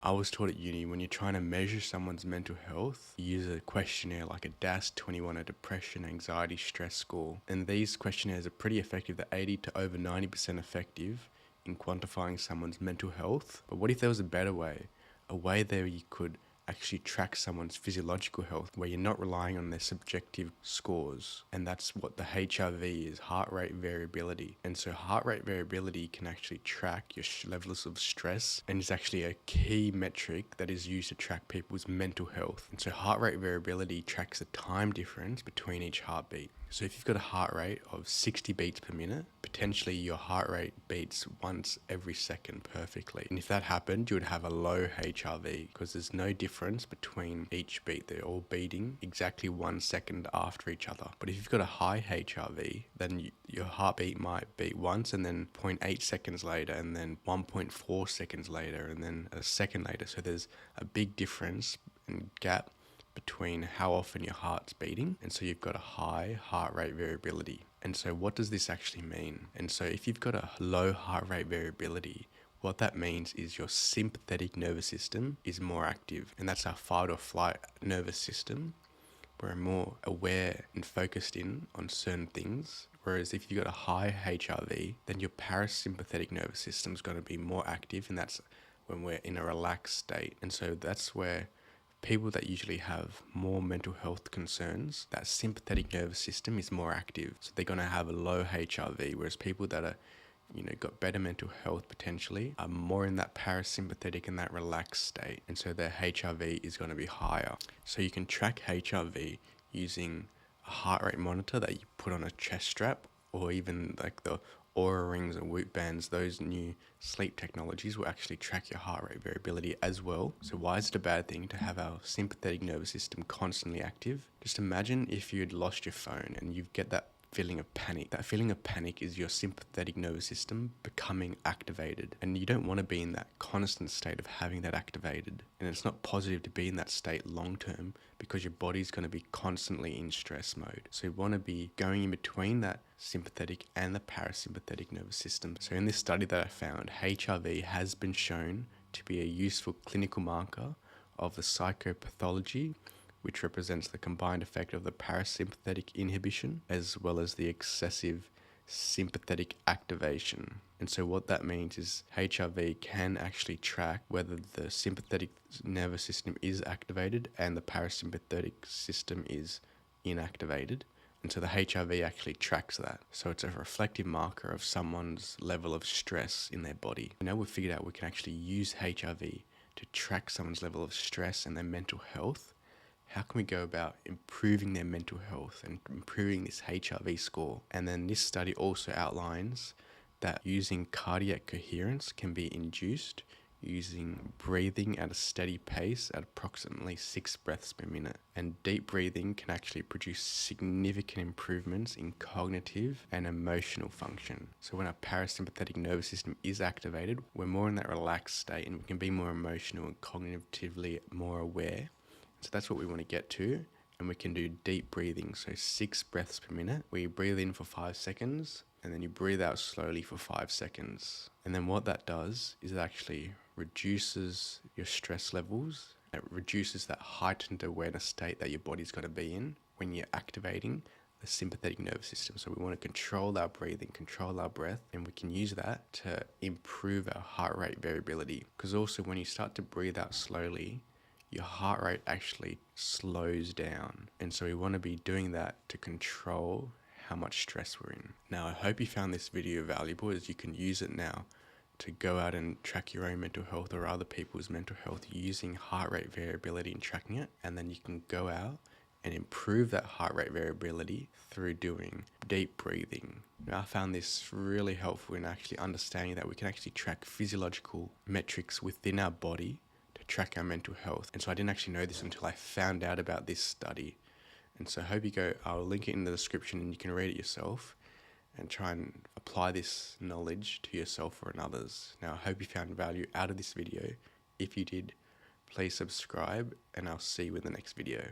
I was taught at uni, when you're trying to measure someone's mental health, you use a questionnaire like a DAS-21, a depression, anxiety, stress score. And these questionnaires are pretty effective. They're 80 to over 90% effective in quantifying someone's mental health. But what if there was a better way? A way there you could actually track someone's physiological health where you're not relying on their subjective scores. And that's what the HRV is, heart rate variability. And so heart rate variability can actually track your levels of stress, and is actually a key metric that is used to track people's mental health. And so heart rate variability tracks the time difference between each heartbeat. So if you've got a heart rate of 60 beats per minute, potentially your heart rate beats once every second perfectly. And if that happened, you would have a low HRV because there's no difference between each beat. They're all beating exactly 1 second after each other. But if you've got a high HRV, then your heartbeat might beat once and then 0.8 seconds later, and then 1.4 seconds later, and then a second later. So there's a big difference and gap between how often your heart's beating, and so you've got a high heart rate variability. And so what does this actually mean? And so if you've got a low heart rate variability, what that means is your sympathetic nervous system is more active, and that's our fight or flight nervous system. We're more aware and focused in on certain things. Whereas if you've got a high HRV, then your parasympathetic nervous system is going to be more active, and that's when we're in a relaxed state. And so that's where people that usually have more mental health concerns, that sympathetic nervous system is more active. So they're going to have a low HRV, whereas people that are, got better mental health potentially are more in that parasympathetic and that relaxed state. And so their HRV is going to be higher. So you can track HRV using a heart rate monitor that you put on a chest strap, or even like the Aura rings and Whoop bands. Those new sleep technologies will actually track your heart rate variability as well. So why is it a bad thing to have our sympathetic nervous system constantly active? Just imagine if you'd lost your phone and you get that feeling of panic. That feeling of panic is your sympathetic nervous system becoming activated, and you don't want to be in that constant state of having that activated. And it's not positive to be in that state long term, because your body's going to be constantly in stress mode. So you want to be going in between that sympathetic and the parasympathetic nervous system. So in this study that I found, HRV has been shown to be a useful clinical marker of the psychopathology, which represents the combined effect of the parasympathetic inhibition as well as the excessive sympathetic activation. And so what that means is HRV can actually track whether the sympathetic nervous system is activated and the parasympathetic system is inactivated. And so the HRV actually tracks that. So it's a reflective marker of someone's level of stress in their body. Now we've figured out we can actually use HRV to track someone's level of stress and their mental health. How can we go about improving their mental health and improving this HRV score? And then this study also outlines that using cardiac coherence can be induced using breathing at a steady pace at approximately 6 breaths per minute. And deep breathing can actually produce significant improvements in cognitive and emotional function. So when our parasympathetic nervous system is activated, we're more in that relaxed state and we can be more emotional and cognitively more aware. So that's what we want to get to, and we can do deep breathing. So 6 breaths per minute. We breathe in for 5 seconds, and then you breathe out slowly for 5 seconds. And then what that does is it actually reduces your stress levels. It reduces that heightened awareness state that your body's got to be in when you're activating the sympathetic nervous system. So we want to control our breathing, control our breath, and we can use that to improve our heart rate variability. Because also when you start to breathe out slowly, your heart rate actually slows down. And so we want to be doing that to control how much stress we're in. Now, I hope you found this video valuable, as you can use it now to go out and track your own mental health or other people's mental health using heart rate variability and tracking it. And then you can go out and improve that heart rate variability through doing deep breathing. Now, I found this really helpful in actually understanding that we can actually track physiological metrics within our body track our mental health. And so I didn't actually know this until I found out about this study. And so I hope I'll link it in the description and you can read it yourself and try and apply this knowledge to yourself or in others. Now, I hope you found value out of this video. If you did, please subscribe, and I'll see you in the next video.